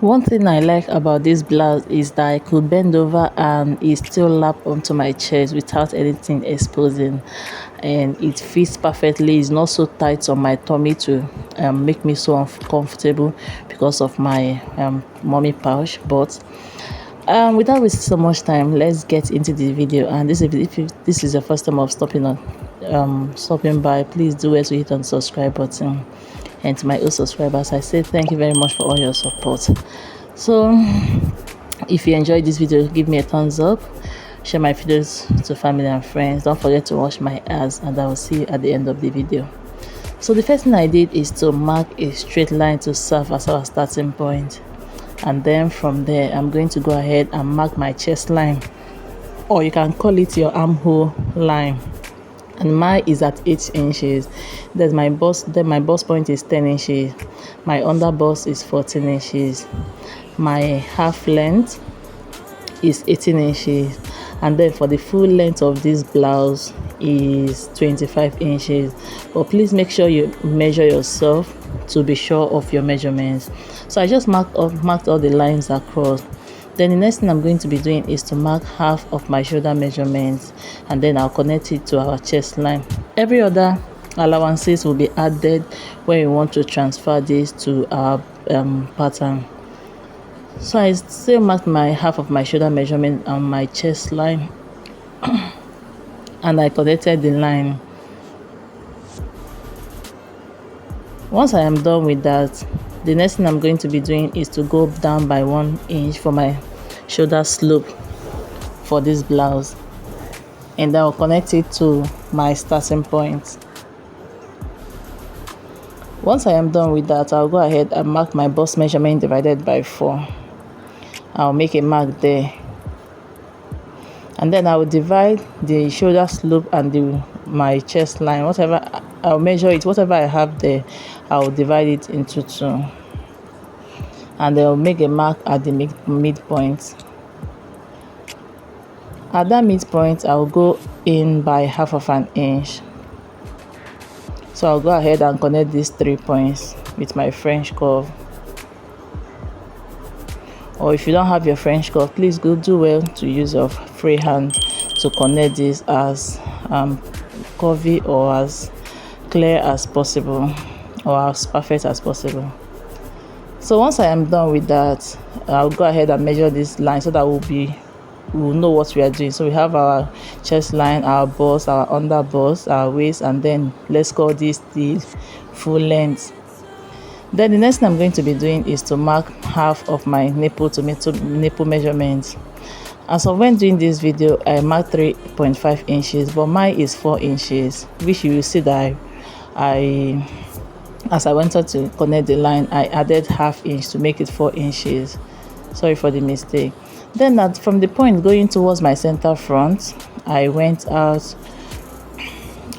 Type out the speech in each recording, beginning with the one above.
One thing I like about this blouse is that I could bend over and it still lap onto my chest without anything exposing, and it fits perfectly. It's not so tight on my tummy to make me so uncomfortable because of my mommy pouch. But without wasting so much time, let's get into the video. And if this is your first time of stopping by, please do well to hit on the subscribe button. And to my old subscribers, I say thank you very much for all your support. So if you enjoyed this video, give me a thumbs up, share my videos to family and friends. Don't forget to wash my ass, and I will see you at the end of the video. So the first thing I did is to mark a straight line to serve as our starting point, and then from there I'm going to go ahead and mark my chest line, or you can call it your armhole line. And mine is at 8 inches. Then my bust point is 10 inches. My under bust is 14 inches. My half length is 18 inches. And then for the full length of this blouse is 25 inches. But please make sure you measure yourself to be sure of your measurements. So I just marked all the lines across. Then the next thing I'm going to be doing is to mark half of my shoulder measurements, and then I'll connect it to our chest line. Every other allowances will be added when we want to transfer this to our pattern. So I still marked my half of my shoulder measurement on my chest line and I connected the line. Once I am done with that, the next thing I'm going to be doing is to go down by 1 inch for my shoulder slope for this blouse, and I'll connect it to my starting point. Once I am done with that, I'll go ahead and mark my bust measurement divided by 4. I'll make a mark there, and then I will divide the shoulder slope and my chest line. Whatever I'll measure it, whatever I have there, I'll divide it into 2, and I'll make a mark at the midpoint. At that midpoint, I'll go in by half of an inch. So I'll go ahead and connect these 3 points with my French curve. Or if you don't have your French curve, please do well to use your free hand to connect this as curvy or as clear as possible, or as perfect as possible. So once I am done with that, I'll go ahead and measure this line so that we'll know what we are doing. So we have our chest line, our bust, our under bust, our waist, and then let's call this the full length. Then the next thing I'm going to be doing is to mark half of my nipple to nipple measurements. As of when doing this video, I marked 3.5 inches, but mine is 4 inches, which you will see that as I wanted to connect the line, I added half inch to make it 4 inches. Sorry for the mistake. Then from the point going towards my center front, I went out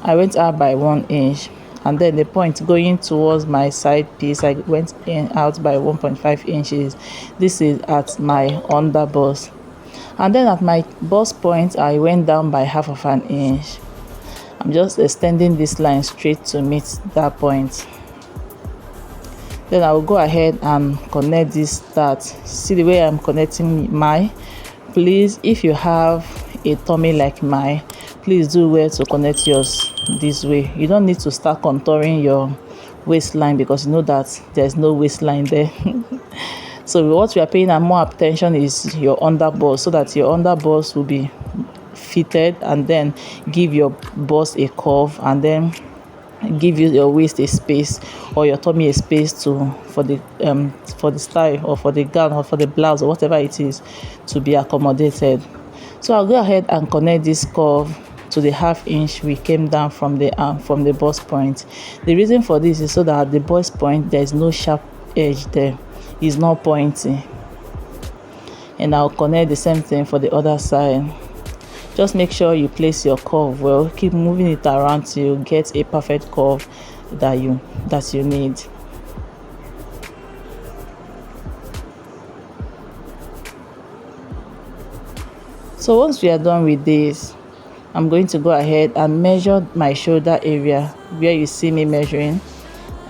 by 1 inch, and then the point going towards my side piece, I went out by 1.5 inches. This is at my under bust. And then at my bust point, I went down by half of an inch. I'm just extending this line straight to meet that point. Then I will go ahead and connect this start. See the way I'm connecting mine? Please, if you have a tummy like mine, please do well to connect yours this way. You don't need to start contouring your waistline because you know that there's no waistline there. So what we are paying more attention is your under bust, so that your under bust will be fitted and then give your bust a curve, and then give you your waist a space or your tummy a space for the style or for the gown or for the blouse or whatever it is to be accommodated. So I'll go ahead and connect this curve to the half inch we came down from the bust point. The reason for this is so that at the bust point there is no sharp edge there, it's not pointy. And I'll connect the same thing for the other side. Just make sure you place your curve well. Keep moving it around till you get a perfect curve that you need. So once we are done with this, I'm going to go ahead and measure my shoulder area where you see me measuring,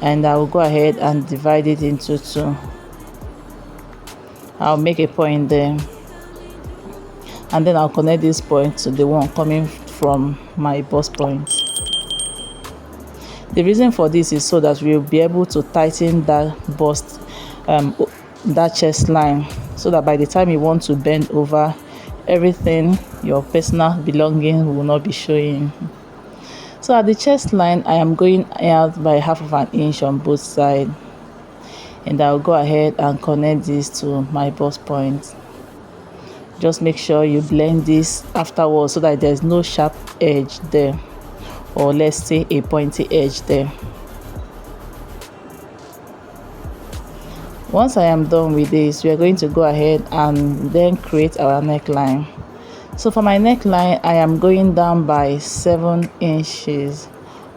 and I will go ahead and divide it into 2. I'll make a point there, and then I'll connect this point to the one coming from my bust point. The reason for this is so that we'll be able to tighten that bust, that chest line, so that by the time you want to bend over, everything, your personal belongings, will not be showing. So at the chest line, I am going out by 1/2 inch on both sides, and I'll go ahead and connect this to my bust point. Just make sure you blend this afterwards so that there's no sharp edge there, or let's say a pointy edge there. Once I am done with this, we are going to go ahead and then create our neckline. So for my neckline, I am going down by 7 inches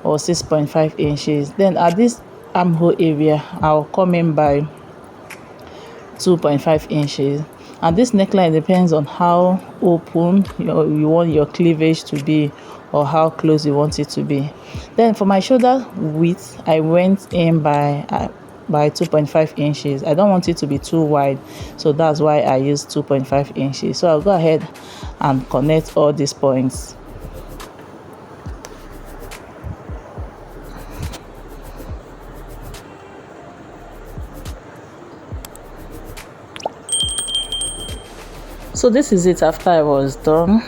or 6.5 inches. Then at this armhole area, I'll come in by 2.5 inches. And this neckline depends on how open you want your cleavage to be, or how close you want it to be. Then for my shoulder width, I went in by 2.5 inches. I don't want it to be too wide, so that's why I use 2.5 inches. So I'll go ahead and connect all these points. So this is it after I was done.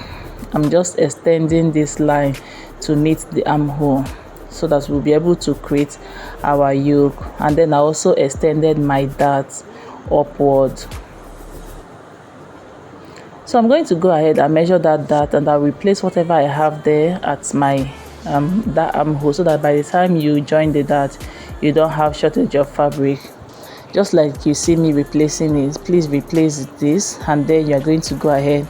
I'm just extending this line to meet the armhole, so that we'll be able to create our yoke. And then I also extended my dart upward. So I'm going to go ahead and measure that dart, and I'll replace whatever I have there at my that armhole, so that by the time you join the dart, you don't have shortage of fabric. Just like you see me replacing it, please replace this, and then you're going to go ahead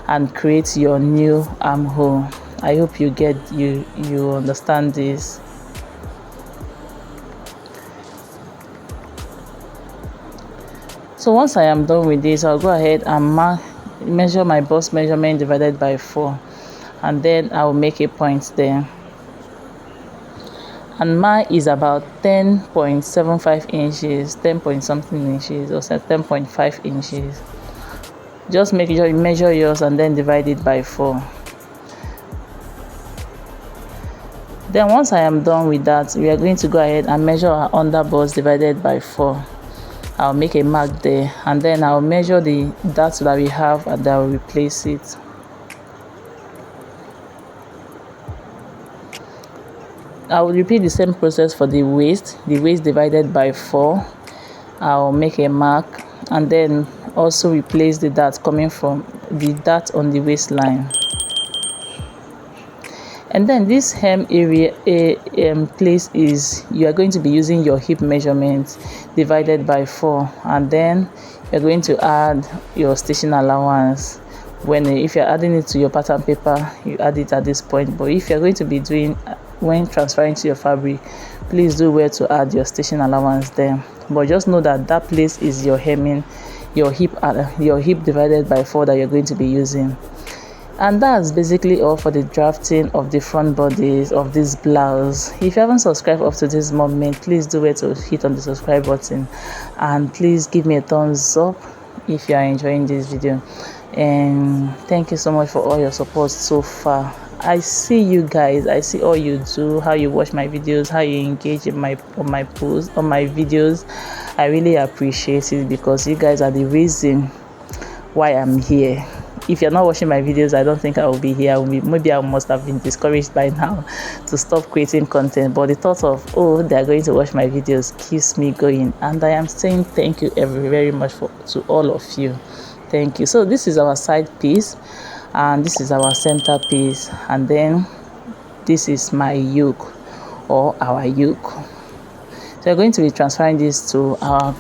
and create your new armhole. I hope you understand this. So once I am done with this, I'll go ahead and measure my bust measurement divided by 4, and then I'll make a point there. And mine is about 10.75 inches, 10 point something inches, or 10.5 inches. Just make sure you measure yours and then divide it by 4. Then once I am done with that, we are going to go ahead and measure our under bust divided by 4. I'll make a mark there, and then I'll measure the dart that we have, and I'll replace it. I will repeat the same process for the waist divided by 4. I'll make a mark, and then also replace the dart coming from the dart on the waistline. And then this hem area place is, you are going to be using your hip measurement divided by 4, and then you're going to add your stitching allowance. If you're adding it to your pattern paper, you add it at this point, but if you're going to be doing when transferring to your fabric, please do well to add your stitching allowance there. But just know that that place is your hemming, your hip divided by 4 that you're going to be using. And that's basically all for the drafting of the front bodies of this blouse. If you haven't subscribed up to this moment, please do well to hit on the subscribe button, and please give me a thumbs up if you are enjoying this video. And thank you so much for all your support so far. I see you guys, I see all you do, how you watch my videos, how you engage in on my posts, on my videos. I really appreciate it, because you guys are the reason why I'm here. If you're not watching my videos, I don't think I will be here. Maybe I must have been discouraged by now to stop creating content, but the thought of, oh, they're going to watch my videos, keeps me going. And I am saying thank you very much to all of you. Thank you. So this is our side piece, and this is our center piece, and then this is my yoke, or our yoke. So we're going to be transferring this to our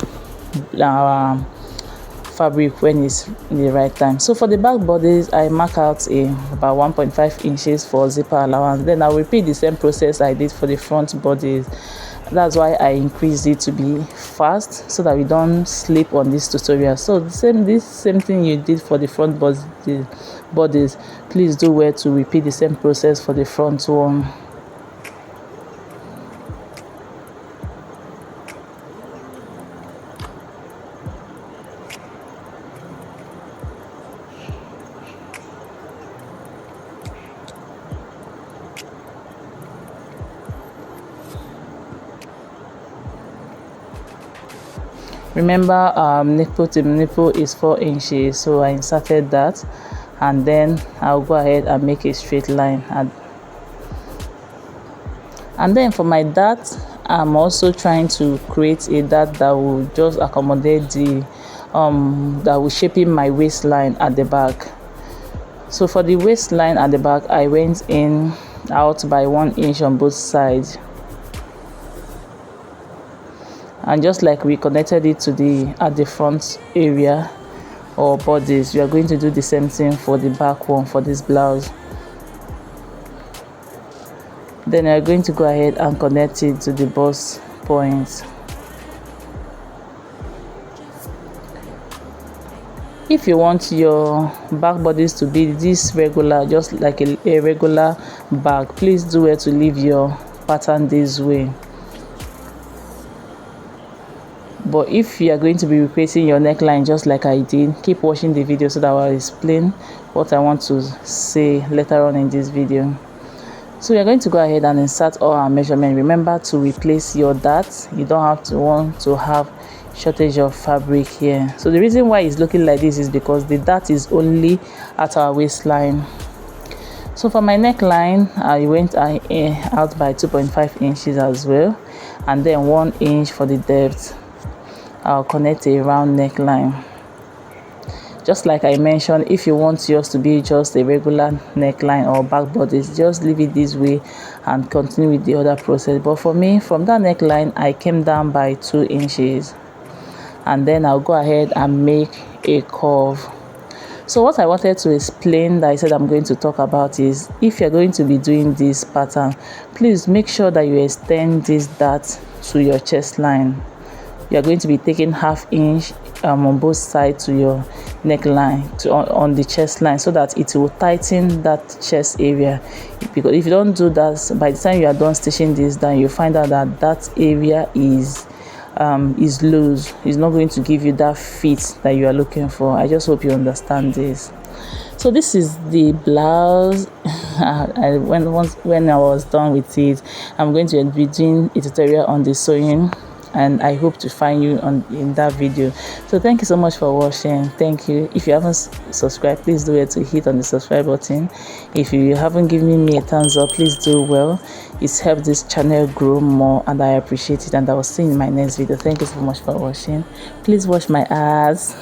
fabric when it's in the right time. So for the back bodies, I mark out about 1.5 inches for zipper allowance. Then I'll repeat the same process I did for the front bodies. That's why I increased it to be fast, so that we don't sleep on this tutorial. So this same thing you did for the front bodies, please do well to repeat the same process for the front one. Remember, nipple to nipple is 4 inches, so I inserted that, and then I'll go ahead and make a straight line. And then for my dart, I'm also trying to create a dart that will just accommodate the that will shape in my waistline at the back. So for the waistline at the back, I went in out by 1 inch on both sides, and just like we connected it to at the front area or bodies, we are going to do the same thing for the back one for this blouse. Then I'm going to go ahead and connect it to the bust point. If you want your back bodies to be this regular, just like a regular bag, please do it to leave your pattern this way. But if you are going to be replacing your neckline just like I did, keep watching the video so that I'll explain what I want to say later on in this video. So we are going to go ahead and insert all our measurement. Remember to replace your darts. You don't have to want to have shortage of fabric here. So the reason why it's looking like this is because the dart is only at our waistline. So for my neckline, I went out by 2.5 inches as well, and then 1 inch for the depth. I'll connect a round neckline. Just like I mentioned, if you want yours to be just a regular neckline or back bodies, just leave it this way and continue with the other process. But for me, from that neckline, I came down by 2 inches, and then I'll go ahead and make a curve. So what I wanted to explain that I said I'm going to talk about is, if you're going to be doing this pattern, please make sure that you extend this dart to your chest line. You're going to be taking ½ inch on both sides to your neckline, on the chest line, so that it will tighten that chest area. Because if you don't do that, by the time you are done stitching this down, you find out that that area is loose. It's not going to give you that fit that you are looking for. I just hope you understand this. So this is the blouse. When I was done with it, I'm going to be doing a tutorial on the sewing, and I hope to find you in that video. So thank you so much for watching. Thank you. If you haven't subscribed, please do it to hit on the subscribe button. If you haven't given me a thumbs up, please do well. It's helped this channel grow more, and I appreciate it. And I will see you in my next video. Thank you so much for watching. Please wash my ass.